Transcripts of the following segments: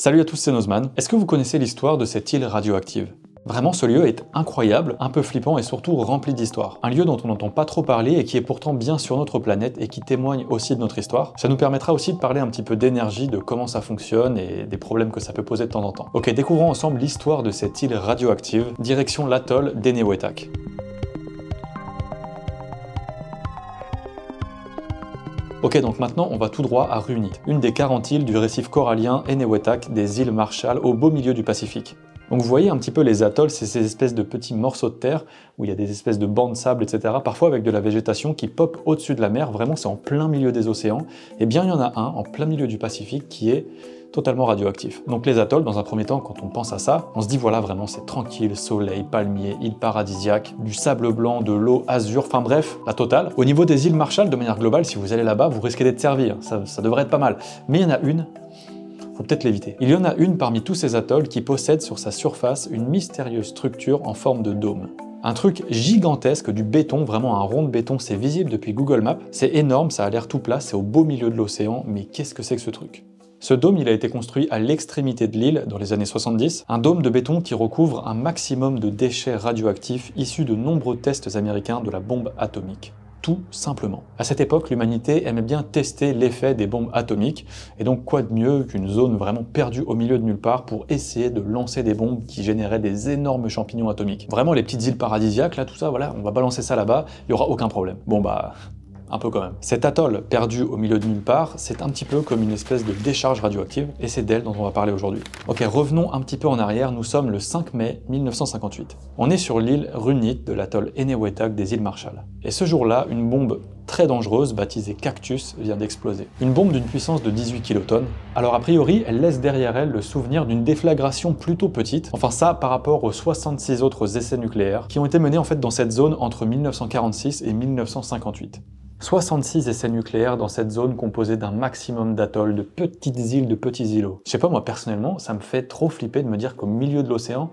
Salut à tous, c'est Nozman. Est-ce que vous connaissez l'histoire de cette île radioactive? Vraiment, ce lieu est incroyable, un peu flippant et surtout rempli d'histoire. Un lieu dont on n'entend pas trop parler et qui est pourtant bien sur notre planète et qui témoigne aussi de notre histoire. Ça nous permettra aussi de parler un petit peu d'énergie, de comment ça fonctionne et des problèmes que ça peut poser de temps en temps. Ok, découvrons ensemble l'histoire de cette île radioactive, direction l'atoll d'Enewetak. Ok, donc maintenant on va tout droit à Runit, une des 40 îles du récif corallien Enewetak des îles Marshall au beau milieu du Pacifique. Donc vous voyez un petit peu les atolls, c'est ces espèces de petits morceaux de terre où il y a des espèces de bancs de sable, etc. Parfois avec de la végétation qui pop au-dessus de la mer, vraiment c'est en plein milieu des océans. Et bien il y en a un en plein milieu du Pacifique qui est totalement radioactif. Donc les atolls, dans un premier temps, quand on pense à ça, on se dit voilà vraiment c'est tranquille, soleil, palmier, île paradisiaque, du sable blanc, de l'eau azur, enfin bref, la totale. Au niveau des îles Marshall, de manière globale, si vous allez là-bas, vous risquez d'être servi, ça devrait être pas mal. Mais il y en a une, faut peut-être l'éviter. Il y en a une parmi tous ces atolls qui possède sur sa surface une mystérieuse structure en forme de dôme. Un truc gigantesque, du béton, vraiment un rond de béton, c'est visible depuis Google Maps, c'est énorme, ça a l'air tout plat, c'est au beau milieu de l'océan, mais qu'est-ce que c'est que ce truc ? Ce dôme, il a été construit à l'extrémité de l'île, dans les années 70, un dôme de béton qui recouvre un maximum de déchets radioactifs issus de nombreux tests américains de la bombe atomique. Tout simplement. À cette époque, l'humanité aimait bien tester l'effet des bombes atomiques, et donc quoi de mieux qu'une zone vraiment perdue au milieu de nulle part pour essayer de lancer des bombes qui généraient des énormes champignons atomiques. Vraiment les petites îles paradisiaques, là tout ça, voilà, on va balancer ça là-bas, il y aura aucun problème. Bon bah... un peu quand même. Cet atoll perdu au milieu de nulle part, c'est un petit peu comme une espèce de décharge radioactive, et c'est d'elle dont on va parler aujourd'hui. Ok, revenons un petit peu en arrière, nous sommes le 5 mai 1958. On est sur l'île Runit de l'atoll Enewetak des îles Marshall. Et ce jour-là, une bombe très dangereuse, baptisée Cactus, vient d'exploser. Une bombe d'une puissance de 18 kilotonnes. Alors a priori, elle laisse derrière elle le souvenir d'une déflagration plutôt petite, enfin ça par rapport aux 66 autres essais nucléaires qui ont été menés en fait dans cette zone entre 1946 et 1958. 66 essais nucléaires dans cette zone composée d'un maximum d'atolls, de petites îles, de petits îlots. Je sais pas, moi personnellement, ça me fait trop flipper de me dire qu'au milieu de l'océan,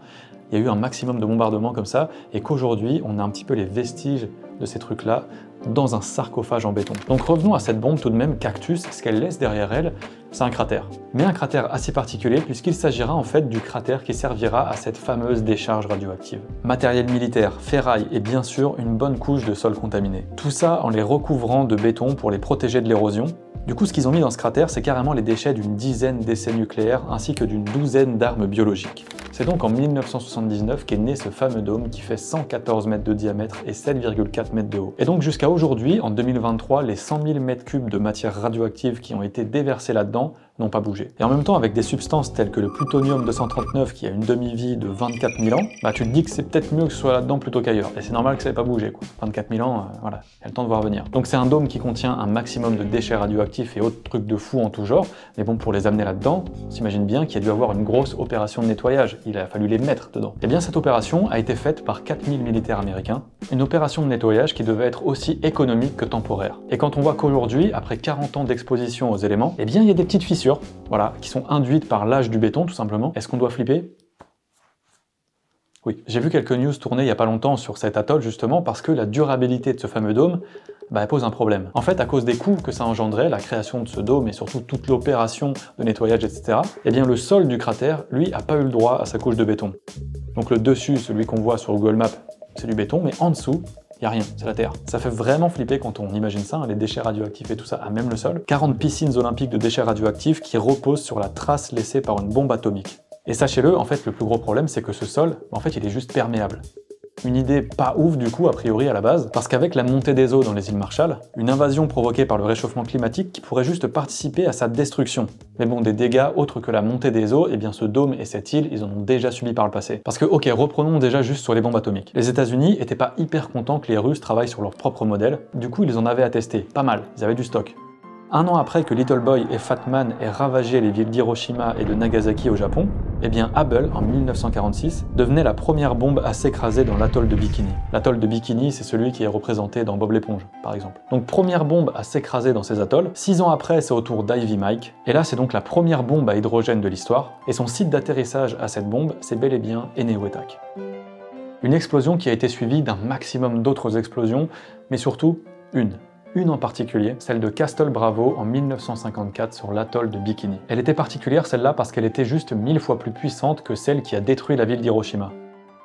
il y a eu un maximum de bombardements comme ça, et qu'aujourd'hui, on a un petit peu les vestiges de ces trucs-là dans un sarcophage en béton. Donc revenons à cette bombe tout de même, Cactus, ce qu'elle laisse derrière elle, c'est un cratère. Mais un cratère assez particulier puisqu'il s'agira en fait du cratère qui servira à cette fameuse décharge radioactive. Matériel militaire, ferraille et bien sûr une bonne couche de sol contaminé. Tout ça en les recouvrant de béton pour les protéger de l'érosion. Du coup, ce qu'ils ont mis dans ce cratère, c'est carrément les déchets d'une dizaine d'essais nucléaires ainsi que d'une douzaine d'armes biologiques. C'est donc en 1979 qu'est né ce fameux dôme qui fait 114 mètres de diamètre et 7,4 mètres de haut. Et donc jusqu'à aujourd'hui, en 2023, les 100 000 mètres cubes de matière radioactive qui ont été déversés là-dedans n'ont pas bougé. Et en même temps, avec des substances telles que le plutonium-239 qui a une demi-vie de 24 000 ans, bah tu te dis que c'est peut-être mieux que ce soit là-dedans plutôt qu'ailleurs. Et c'est normal que ça n'ait pas bougé, quoi. 24 000 ans, voilà, il y a le temps de voir venir. Donc c'est un dôme qui contient un maximum de déchets radioactifs et autres trucs de fou en tout genre, mais bon, pour les amener là-dedans, on s'imagine bien qu'il y a dû avoir une grosse opération de nettoyage, il a fallu les mettre dedans. Et bien cette opération a été faite par 4000 militaires américains, une opération de nettoyage qui devait être aussi économique que temporaire. Et quand on voit qu'aujourd'hui, après 40 ans d'exposition aux éléments, eh bien il y a des petites fissures, voilà, qui sont induites par l'âge du béton tout simplement. Est-ce qu'on doit flipper ? Oui. J'ai vu quelques news tourner il y a pas longtemps sur cet atoll justement parce que la durabilité de ce fameux dôme elle pose un problème. En fait, à cause des coûts que ça engendrait, la création de ce dôme et surtout toute l'opération de nettoyage, etc., eh bien le sol du cratère, lui, a pas eu le droit à sa couche de béton. Donc le dessus, celui qu'on voit sur Google Maps, c'est du béton, mais en dessous, il n'y a rien, c'est la terre. Ça fait vraiment flipper quand on imagine ça, les déchets radioactifs et tout ça, à même le sol. 40 piscines olympiques de déchets radioactifs qui reposent sur la trace laissée par une bombe atomique. Et sachez-le, en fait, le plus gros problème, c'est que ce sol, en fait, il est juste perméable. Une idée pas ouf du coup a priori à la base, parce qu'avec la montée des eaux dans les îles Marshall, une invasion provoquée par le réchauffement climatique qui pourrait juste participer à sa destruction. Mais bon, des dégâts autres que la montée des eaux, eh bien ce dôme et cette île, ils en ont déjà subi par le passé. Parce que ok, reprenons déjà juste sur les bombes atomiques. Les États-Unis étaient pas hyper contents que les Russes travaillent sur leur propre modèle, du coup ils en avaient à tester, pas mal, ils avaient du stock. Un an après que Little Boy et Fat Man aient ravagé les villes d'Hiroshima et de Nagasaki au Japon, eh bien Able, en 1946, devenait la première bombe à s'écraser dans l'atoll de Bikini. L'atoll de Bikini, c'est celui qui est représenté dans Bob l'éponge, par exemple. Donc première bombe à s'écraser dans ces atolls. 6 ans après, c'est au tour d'Ivy Mike, et là c'est donc la première bombe à hydrogène de l'histoire, et son site d'atterrissage à cette bombe, c'est bel et bien Enewetak. Une explosion qui a été suivie d'un maximum d'autres explosions, mais surtout une une en particulier, celle de Castle Bravo en 1954 sur l'atoll de Bikini. Elle était particulière celle-là parce qu'elle était juste 1000 fois plus puissante que celle qui a détruit la ville d'Hiroshima.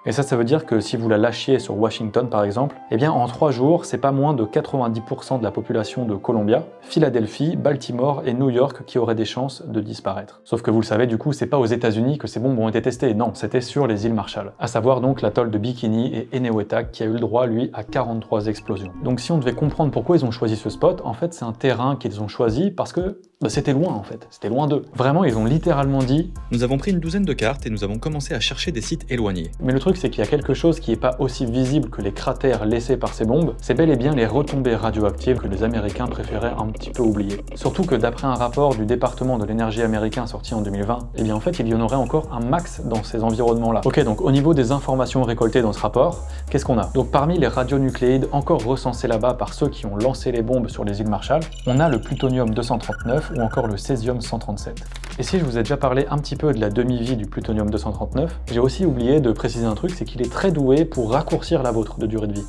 Et ça veut dire que si vous la lâchiez sur Washington par exemple, eh bien en 3 jours, c'est pas moins de 90% de la population de Columbia, Philadelphie, Baltimore et New York qui auraient des chances de disparaître. Sauf que vous le savez, du coup, c'est pas aux États-Unis que ces bombes ont été testées, non, c'était sur les îles Marshall. À savoir donc l'atoll de Bikini et Enewetak qui a eu le droit, lui, à 43 explosions. Donc si on devait comprendre pourquoi ils ont choisi ce spot, en fait c'est un terrain qu'ils ont choisi parce que c'était loin en fait, c'était loin d'eux. Vraiment, ils ont littéralement dit « Nous avons pris une douzaine de cartes et nous avons commencé à chercher des sites éloignés. » Mais le truc c'est qu'il y a quelque chose qui n'est pas aussi visible que les cratères laissés par ces bombes, c'est bel et bien les retombées radioactives que les Américains préféraient un petit peu oublier. Surtout que d'après un rapport du département de l'énergie américain sorti en 2020, eh bien en fait il y en aurait encore un max dans ces environnements-là. Ok, donc au niveau des informations récoltées dans ce rapport, qu'est-ce qu'on a? Donc parmi les radionucléides encore recensés là-bas par ceux qui ont lancé les bombes sur les îles Marshall, on a le plutonium-239 ou encore le césium-137. Et si je vous ai déjà parlé un petit peu de la demi-vie du plutonium-239, j'ai aussi oublié de préciser un truc, c'est qu'il est très doué pour raccourcir la vôtre de durée de vie.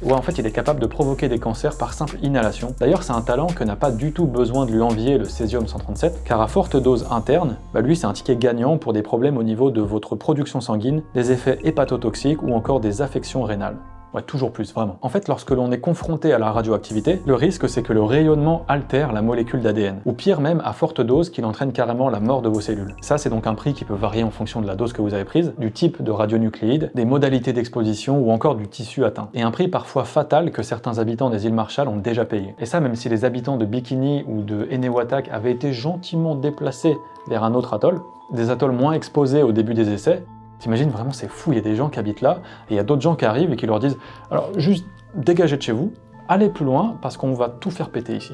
Ouais, en fait, il est capable de provoquer des cancers par simple inhalation. D'ailleurs, c'est un talent que n'a pas du tout besoin de lui envier le césium-137, car à forte dose interne, lui, c'est un ticket gagnant pour des problèmes au niveau de votre production sanguine, des effets hépatotoxiques ou encore des affections rénales. Ouais, toujours plus, vraiment. En fait, lorsque l'on est confronté à la radioactivité, le risque c'est que le rayonnement altère la molécule d'ADN, ou pire même à forte dose qu'il entraîne carrément la mort de vos cellules. Ça, c'est donc un prix qui peut varier en fonction de la dose que vous avez prise, du type de radionucléide, des modalités d'exposition ou encore du tissu atteint. Et un prix parfois fatal que certains habitants des îles Marshall ont déjà payé. Et ça, même si les habitants de Bikini ou de Enewetak avaient été gentiment déplacés vers un autre atoll, des atolls moins exposés au début des essais. T'imagines vraiment, c'est fou, il y a des gens qui habitent là, et il y a d'autres gens qui arrivent et qui leur disent « Alors, juste dégagez de chez vous, allez plus loin, parce qu'on va tout faire péter ici. »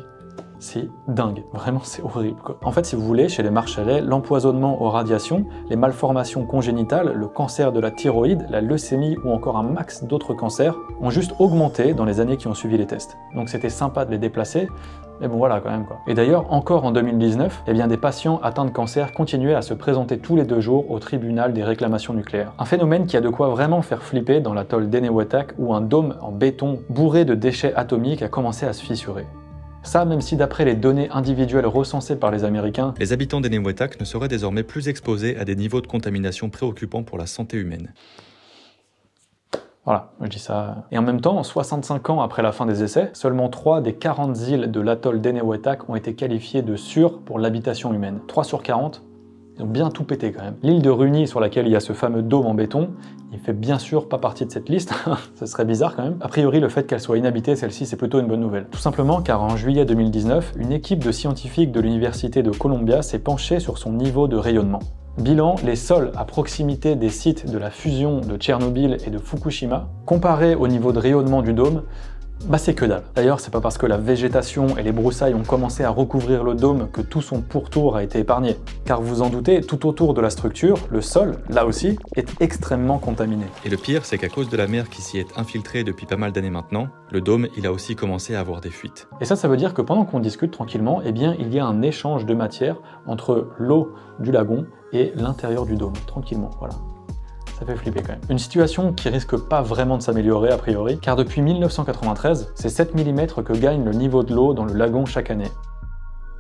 C'est dingue, vraiment c'est horrible quoi. En fait, si vous voulez, chez les Marshallais, l'empoisonnement aux radiations, les malformations congénitales, le cancer de la thyroïde, la leucémie ou encore un max d'autres cancers ont juste augmenté dans les années qui ont suivi les tests. Donc c'était sympa de les déplacer, mais bon voilà quand même quoi. Et d'ailleurs, encore en 2019, eh bien, des patients atteints de cancer continuaient à se présenter tous les 2 jours au tribunal des réclamations nucléaires. Un phénomène qui a de quoi vraiment faire flipper dans l'atoll d'Enewetak où un dôme en béton bourré de déchets atomiques a commencé à se fissurer. Ça, même si d'après les données individuelles recensées par les Américains, les habitants d'Enewetak ne seraient désormais plus exposés à des niveaux de contamination préoccupants pour la santé humaine. Voilà, je dis ça. Et en même temps, 65 ans après la fin des essais, seulement 3 des 40 îles de l'atoll d'Enewetak ont été qualifiées de sûres pour l'habitation humaine. 3 sur 40, ils ont bien tout pété quand même. L'île de Runi, sur laquelle il y a ce fameux dôme en béton, il fait bien sûr pas partie de cette liste, ce serait bizarre quand même. A priori, le fait qu'elle soit inhabitée, celle-ci, c'est plutôt une bonne nouvelle. Tout simplement car en juillet 2019, une équipe de scientifiques de l'université de Columbia s'est penchée sur son niveau de rayonnement. Bilan, les sols à proximité des sites de la fusion de Tchernobyl et de Fukushima, comparés au niveau de rayonnement du dôme, c'est que dalle. D'ailleurs, c'est pas parce que la végétation et les broussailles ont commencé à recouvrir le dôme que tout son pourtour a été épargné. Car vous en doutez, tout autour de la structure, le sol, là aussi, est extrêmement contaminé. Et le pire, c'est qu'à cause de la mer qui s'y est infiltrée depuis pas mal d'années maintenant, le dôme, il a aussi commencé à avoir des fuites. Et ça veut dire que pendant qu'on discute tranquillement, eh bien, il y a un échange de matière entre l'eau du lagon et l'intérieur du dôme, tranquillement, voilà. Ça fait flipper quand même. Une situation qui risque pas vraiment de s'améliorer a priori, car depuis 1993, c'est 7 mm que gagne le niveau de l'eau dans le lagon chaque année.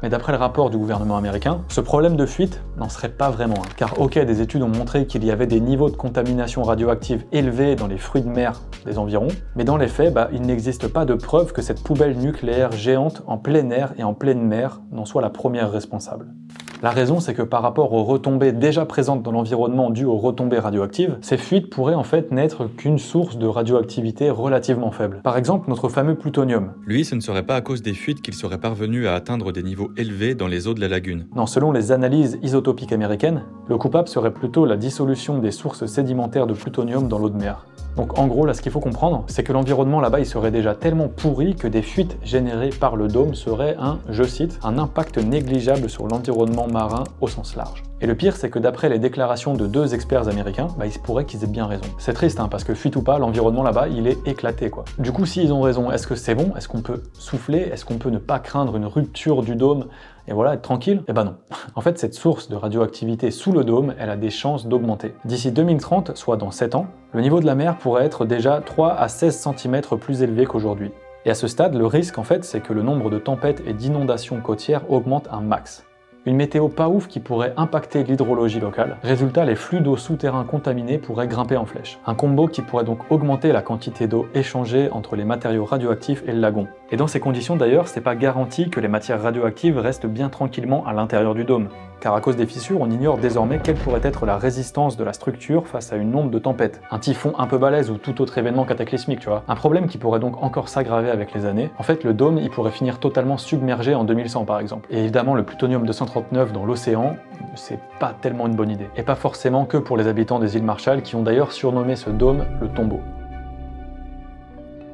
Mais d'après le rapport du gouvernement américain, ce problème de fuite n'en serait pas vraiment un. Car ok, des études ont montré qu'il y avait des niveaux de contamination radioactive élevés dans les fruits de mer des environs, mais dans les faits, il n'existe pas de preuve que cette poubelle nucléaire géante en plein air et en pleine mer n'en soit la première responsable. La raison, c'est que par rapport aux retombées déjà présentes dans l'environnement dues aux retombées radioactives, ces fuites pourraient en fait n'être qu'une source de radioactivité relativement faible. Par exemple, notre fameux plutonium. Lui, ce ne serait pas à cause des fuites qu'il serait parvenu à atteindre des niveaux élevés dans les eaux de la lagune. Non, selon les analyses isotopiques américaines, le coupable serait plutôt la dissolution des sources sédimentaires de plutonium dans l'eau de mer. Donc en gros, là, ce qu'il faut comprendre, c'est que l'environnement là-bas, il serait déjà tellement pourri que des fuites générées par le dôme seraient je cite, un impact négligeable sur l'environnement marin au sens large. Et le pire, c'est que d'après les déclarations de 2 experts américains, il se pourrait qu'ils aient bien raison. C'est triste, parce que fuite ou pas, l'environnement là-bas, il est éclaté, quoi. Du coup, s'ils ont raison, est-ce que c'est bon? Est-ce qu'on peut souffler? Est-ce qu'on peut ne pas craindre une rupture du dôme et voilà, être tranquille? Eh ben non. En fait, cette source de radioactivité sous le dôme, elle a des chances d'augmenter. D'ici 2030, soit dans 7 ans, le niveau de la mer pourrait être déjà 3 à 16 cm plus élevé qu'aujourd'hui. Et à ce stade, le risque en fait, c'est que le nombre de tempêtes et d'inondations côtières augmente un max. Une météo pas ouf qui pourrait impacter l'hydrologie locale. Résultat, les flux d'eau souterrains contaminés pourraient grimper en flèche. Un combo qui pourrait donc augmenter la quantité d'eau échangée entre les matériaux radioactifs et le lagon. Et dans ces conditions d'ailleurs, c'est pas garanti que les matières radioactives restent bien tranquillement à l'intérieur du dôme. Car à cause des fissures, on ignore désormais quelle pourrait être la résistance de la structure face à une onde de tempête. Un typhon un peu balèze ou tout autre événement cataclysmique, tu vois. Un problème qui pourrait donc encore s'aggraver avec les années. En fait, le dôme, il pourrait finir totalement submergé en 2100 par exemple. Et évidemment, le plutonium 239 dans l'océan, c'est pas tellement une bonne idée. Et pas forcément que pour les habitants des îles Marshall, qui ont d'ailleurs surnommé ce dôme le tombeau.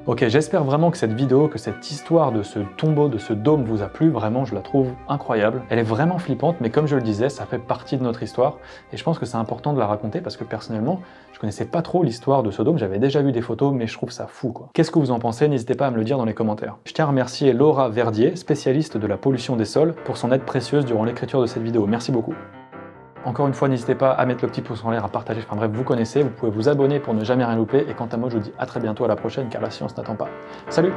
Ok, j'espère vraiment que cette vidéo, que cette histoire de ce tombeau, de ce dôme vous a plu. Vraiment, je la trouve incroyable. Elle est vraiment flippante, mais comme je le disais, ça fait partie de notre histoire. Et je pense que c'est important de la raconter parce que personnellement, je connaissais pas trop l'histoire de ce dôme. J'avais déjà vu des photos, mais je trouve ça fou, quoi. Qu'est-ce que vous en pensez? N'hésitez pas à me le dire dans les commentaires. Je tiens à remercier Laura Verdier, spécialiste de la pollution des sols, pour son aide précieuse durant l'écriture de cette vidéo. Merci beaucoup. Encore une fois, n'hésitez pas à mettre le petit pouce en l'air, à partager, enfin bref, vous connaissez, vous pouvez vous abonner pour ne jamais rien louper, et quant à moi, je vous dis à très bientôt, à la prochaine, car la science n'attend pas. Salut!